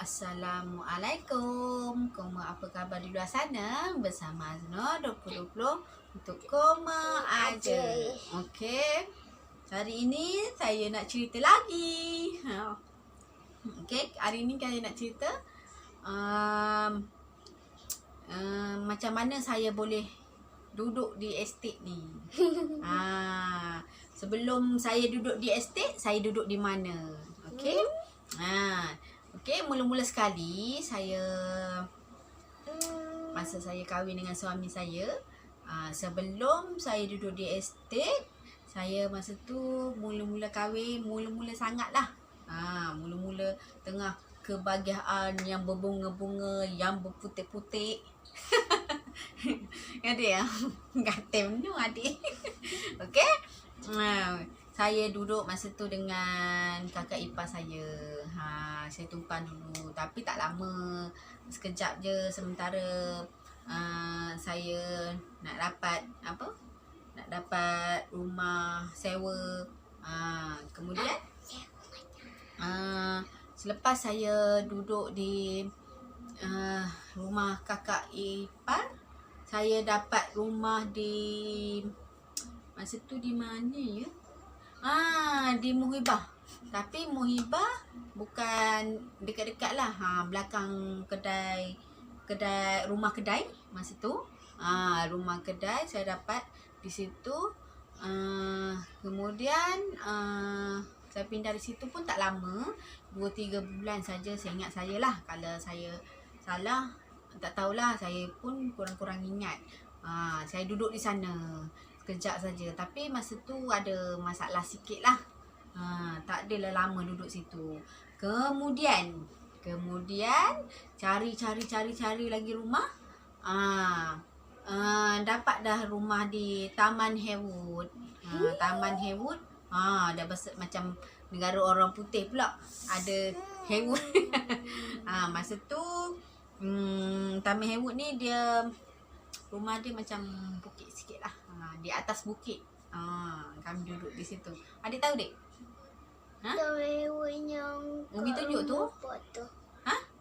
Assalamualaikum. Apa khabar di luar sana? Bersama Azno 2020 untuk koma aja. Okey. Hari ini saya nak cerita lagi. Okey, hari ini saya nak cerita macam mana saya boleh duduk di estate ni. Sebelum saya duduk di estate, saya duduk di mana? Okey. Okey, mula-mula sekali masa saya kahwin dengan suami saya, sebelum saya duduk di estate, saya masa tu mula-mula kahwin, mula-mula sangatlah. Mula-mula tengah kebahagiaan yang berbunga-bunga, yang berputik-putik. Ada yang gatem tu adik. Okey. Saya duduk masa tu dengan kakak ipar saya. Saya tumpang dulu. Tapi tak lama. Sekejap je. Sementara saya nak dapat nak dapat rumah sewa. Kemudian selepas saya duduk di rumah kakak ipar, saya dapat rumah di masa tu di mana ya? Di Muhibah. Tapi Muhibah bukan dekat-dekat lah. Belakang rumah kedai masa tu. Rumah kedai saya dapat di situ. Kemudian saya pindah di situ pun tak lama, 2-3 bulan saja. Saya ingat saya lah. Kalau saya salah, tak tahulah. Saya pun kurang-kurang ingat. Saya duduk di sana sekejap saja. Tapi masa tu ada masalah sikit lah. Tak adalah lama duduk situ. Kemudian cari lagi rumah. Dapat dah rumah di Taman Haywood. Taman Haywood. Dah macam negara orang putih pula. Ada Haywood. Masa tu Taman Haywood ni rumah dia macam bukit sikit lah. Di atas bukit. Kami duduk di situ. Adik tahu, Dek? Taman Haywood yang Umi tunjuk tu?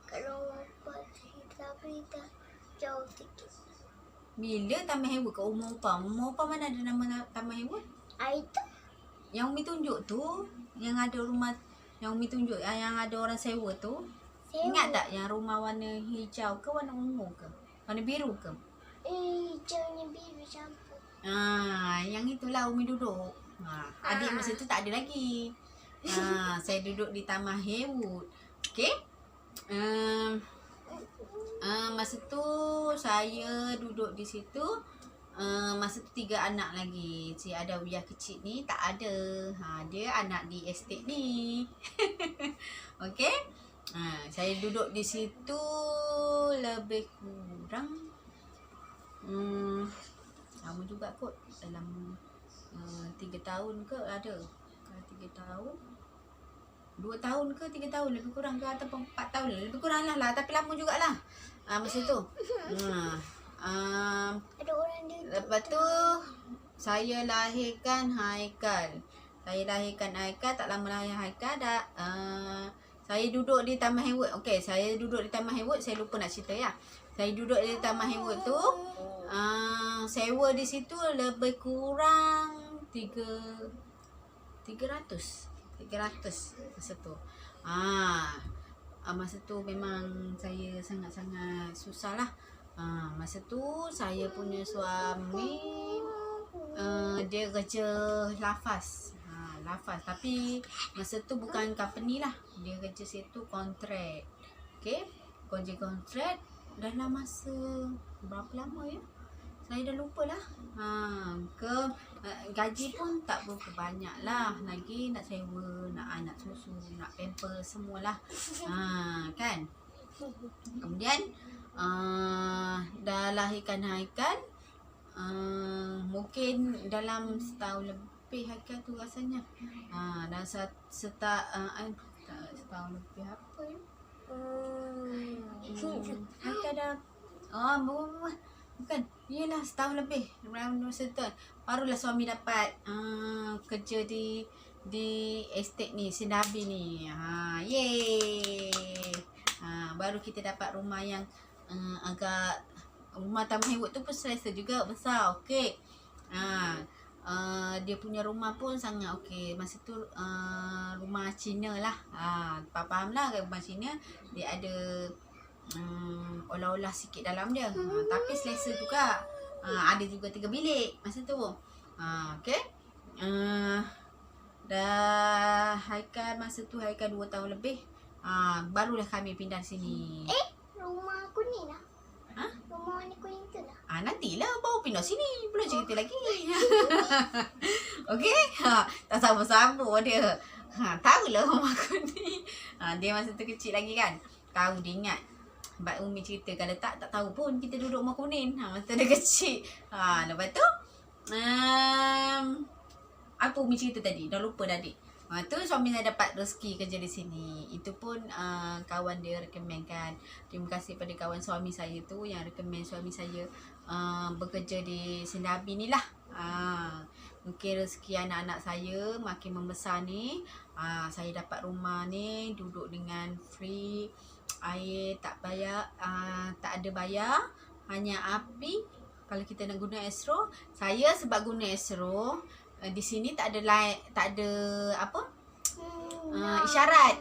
Kalau nampak tapi dah jauh sikit. Bila Taman Haywood kat rumah Upah? Rumah Upah mana ada nama Taman Haywood? Itu Yang Umi tunjuk tu, yang ada rumah, yang Umi tunjuk, yang ada orang sewa tu. sewa. Ingat tak yang rumah warna hijau ke warna ungu ke? Warna biru ke? Hijaunya biru campur. Yang itulah Umi duduk. Adik masa tu tak ada lagi. Saya duduk di Taman Haywood. Okey. Masa tu saya duduk di situ. Masa tu 3 anak lagi. Si Adawiyah kecil ni tak ada. Dia anak di estate ni. Okey. Saya duduk di situ lebih kurang lama juga kot. Dalam 3 tahun ke ada. Kalau 3 tahun 2 tahun ke 3 tahun lebih kurang ke, ataupun 4 tahun lebih kurang lah. Tapi lama jugalah masa tu. Ada orang dia. Lepas tu saya lahirkan Haikal. Tak lama lahir Haikal dah. Saya duduk di Taman Haywood. Okey, saya duduk di Taman Haywood. Saya lupa nak cerita ya. Saya duduk di Taman Haywood tu. Sewa di situ lebih kurang 300 masa tu. Masa tu memang saya sangat-sangat susah lah. Masa tu saya punya suami dia kerja lafaz. Tapi masa tu bukan company lah. Dia kerja situ kontrak. Okey, kerja kontrak dalam masa berapa lama ya? Saya dah lupa lah. Gaji pun tak berapa banyak lah. Lagi nak sewa, nak anak susu, nak pamper semualah. Kan? Kemudian dah lahirkan Haikal. Mungkin dalam setahun lebih Haikal tu rasanya. Dan setahun lebih apa ya? Haikal dah bukan, yelah setahun lebih. Masa tu barulah suami dapat kerja di estate ni, Sindabi ni. Yeay. baru kita dapat rumah yang agak rumah Taman Haywood tu pun selesa juga, besar, okey. Dia punya rumah pun sangat okey. Masa tu rumah Cina lah. Faham lah rumah Cina dia ada olah-olah sikit dalam dia. Tapi selesa juga. Ada juga 3 bilik masa tu. Okey. Dah Haikal masa tu Haikal 2 tahun lebih. Barulah kami pindah sini. Rumah kuning lah. Ha? Rumah warna kuning tu lah. Nantilah baru pindah sini. Belum cerita lagi. Okey. Tak sabar-sabar dia. Tahulah rumah kuning. Dia masa tu kecil lagi kan. Tahu dia ingat. Sebab Umi cerita kalau tak tahu pun kita duduk rumah kuning. Masa dia kecil. Lepas tu apa Umi cerita tadi? Dah lupa dah adik. Tu suami saya dapat rezeki kerja di sini. Itu pun kawan dia rekomenkan. Terima kasih pada kawan suami saya tu yang rekomen suami saya bekerja di Sindabi ni lah. Mungkin rezeki anak-anak saya makin membesar ni. Saya dapat rumah ni duduk dengan free. Air tak bayar, tak ada bayar. Hanya api. Kalau kita nak guna Astro, saya sebab guna Astro di sini tak ada tak ada apa isyarat.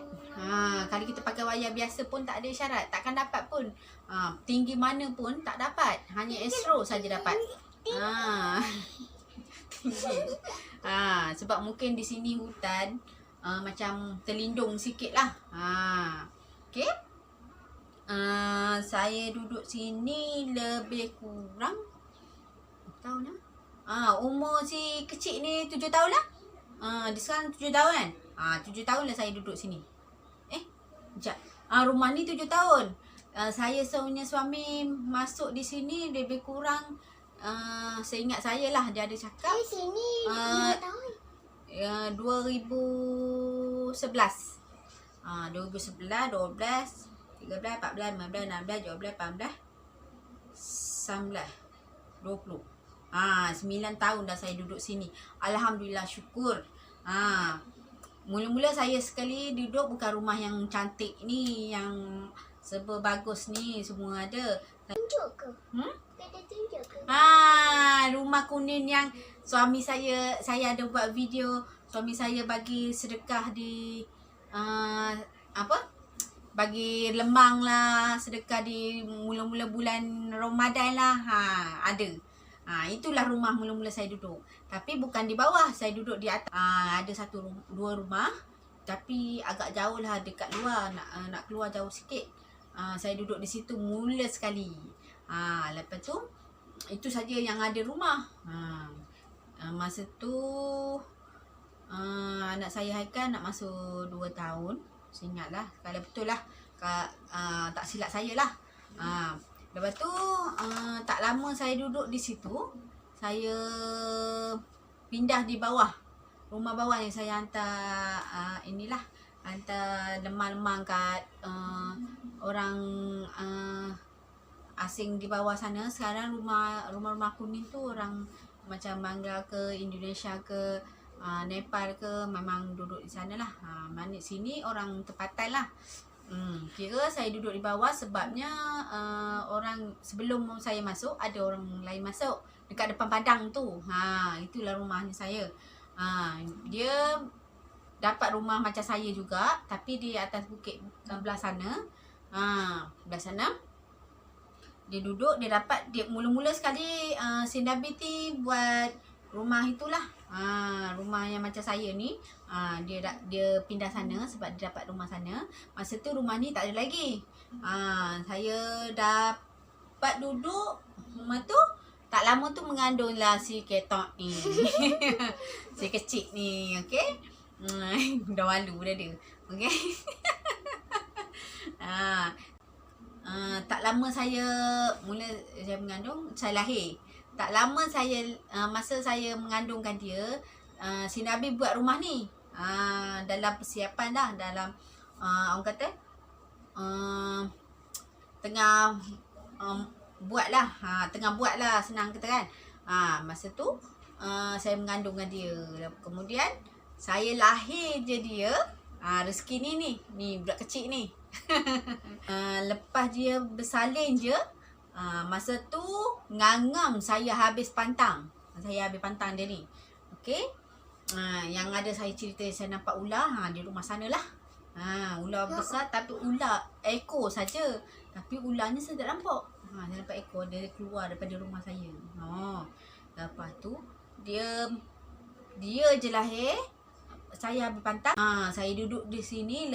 Kalau kita pakai wayar biasa pun tak ada isyarat, takkan dapat pun. Tinggi mana pun tak dapat, hanya Astro saja dapat. Tinggi. Sebab mungkin di sini hutan macam terlindung sikit lah. Okey. Saya duduk sini lebih kurang tahun lah. Umur si kecil ni 7 tahun lah. Dia sekarang 7 tahun kan. 7 tahun lah saya duduk sini. Sekejap. Rumah ni 7 tahun. Saya punya suami masuk di sini lebih kurang seingat saya lah dia ada cakap. Di sini 5 tahun. 2011. 2011, 12, 13, 14, 15, 16, 17, 18, 19, 20. 9 tahun dah saya duduk sini. Alhamdulillah, syukur. Mula-mula saya sekali duduk bukan rumah yang cantik ni, yang serba bagus ni, semua ada. Tunjuk ke? Ada tunjuk ke? Rumah kuning yang suami saya ada buat video, suami saya bagi sedekah di bagi lembang lah, sedekah di mula-mula bulan Ramadan lah. Ada. Itulah rumah mula-mula saya duduk. Tapi bukan di bawah, saya duduk di atas. Ada 2 rumah, tapi agak jauh lah, dekat luar, nak keluar jauh sikit. Saya duduk di situ mula sekali. Lepas tu itu saja yang ada rumah. Masa tu anak saya Haikal nak masuk 2 tahun. Seingatlah, kalau betul lah, tak silap saya lah. Lepas tu tak lama saya duduk di situ, saya pindah di bawah. Rumah bawah yang saya hantar hantar lemang-lemang kat orang asing di bawah sana. Sekarang rumah-rumah kuning tu orang macam Bangla ke, Indonesia ke, Nepal ke, memang duduk di sana lah. Mana sini orang tempatan lah. Kira saya duduk di bawah sebabnya orang sebelum saya masuk ada orang lain masuk dekat depan padang tu. Itulah rumahnya saya. Dia dapat rumah macam saya juga, tapi di atas bukit belah sana. Belah sana dia duduk, dia dapat, dia mula-mula sekali Sindabiti buat rumah itulah. Rumah yang macam saya ni, dia pindah sana sebab dia dapat rumah sana. Masa tu rumah ni tak ada lagi. Saya dapat duduk rumah tu, tak lama tu mengandung lah si ketok ni. Si kecil ni, okey. Dah malu dah dia. Okey. Tak lama saya mengandung, saya lahir. Tak lama masa saya mengandungkan dia, si Nabi buat rumah ni. Dalam persiapan dah, dalam orang kata tengah buat lah, senang kata kan. Masa tu saya mengandungkan dia. Kemudian saya lahir je dia. Rezeki ni budak kecil ni. Lepas dia bersalin je, masa tu ngangam saya habis pantang. Saya habis pantang dia ni. Okey. Yang ada saya cerita saya nampak ular di rumah sana lah. Ular besar tapi ular ekor saja. Tapi ularnya saya tak nampak. Saya nampak ekor dia keluar daripada rumah saya. Lepas tu dia je lahir. Saya habis pantang. Saya duduk di sini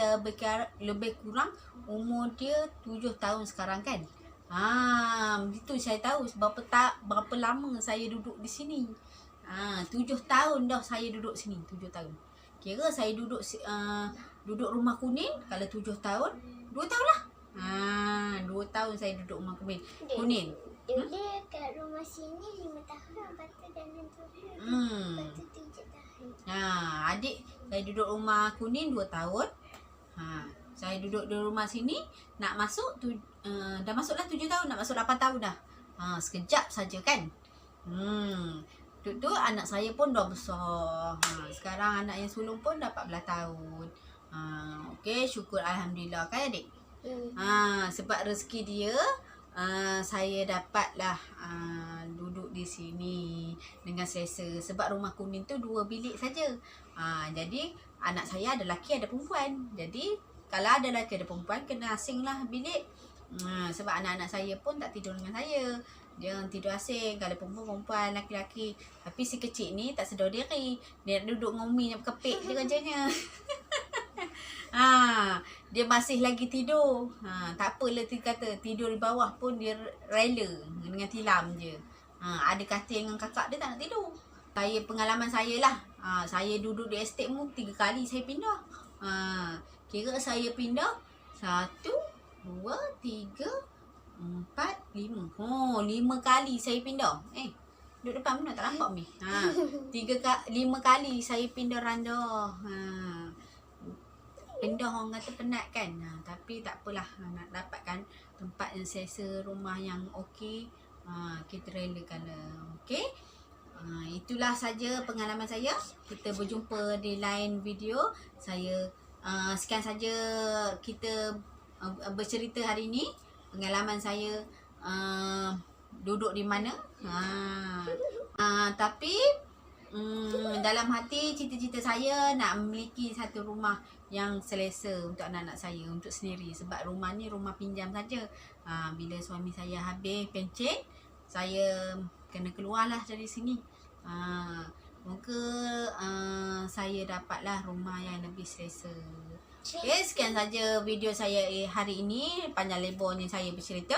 lebih kurang umur dia 7 tahun sekarang kan. Itu saya tahu berapa lama saya duduk di sini. 7 tahun dah saya duduk sini, 7 tahun. Kira saya duduk rumah kuning kalau 7 tahun, 2 tahun lah. 2 tahun saya duduk rumah kuning. Dulu kat rumah sini 5 tahun. Lepas tu dalam tu. Lepas tu 7 tahun. Adik saya duduk rumah kuning 2 tahun. Saya duduk di rumah sini nak masuk dah masuklah 7 tahun, nak masuk 8 tahun dah. Sekejap saja kan. Tu anak saya pun dah besar. Sekarang anak yang sulung pun dah 14 tahun. Okey, syukur alhamdulillah kan adik. Sebab rezeki dia saya dapatlah duduk di sini dengan selesa. Sebab rumah kuning tu 2 bilik saja. Jadi anak saya ada lelaki ada perempuan. Jadi kalau ada lelaki ada perempuan kena asinglah bilik. Sebab anak-anak saya pun tak tidur dengan saya. Dia tidur asing. Kalau perempuan, laki-laki. Tapi si kecil ni tak sedar diri. Dia nak duduk dengan umi yang berkepik je kerjanya. Dia masih lagi tidur. Tak apalah dia kata. Tidur di bawah pun dia rela. Dengan tilam je. Ada katil dengan kakak dia tak nak tidur. Pengalaman saya lah. Saya duduk di estate mu 3 kali saya pindah. Kira saya pindah 1, 2, 3, 4, 5. 5 kali saya pindah. Duduk depan mana tak nampak ni. 5 kali saya pindah randa. Pindah orang kata penat kan. Tapi tak apalah. Nak dapatkan tempat yang selesa, rumah yang okey. Kita relakan lah. Okey. Itulah saja pengalaman saya. Kita berjumpa di lain video. Sekian saja kita bercerita hari ini. Pengalaman saya duduk di mana. Tapi dalam hati cita-cita saya nak memiliki satu rumah yang selesa untuk anak-anak saya, untuk sendiri. Sebab rumah ni rumah pinjam saja. Bila suami saya habis pencen, saya kena keluarlah dari sini. Moga saya dapatlah rumah yang lebih selesa. Okay, sekian saja video saya hari ini. Panjang lebarnya saya bercerita.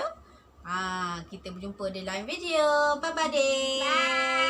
Kita berjumpa di lain video. Bye-bye. Bye.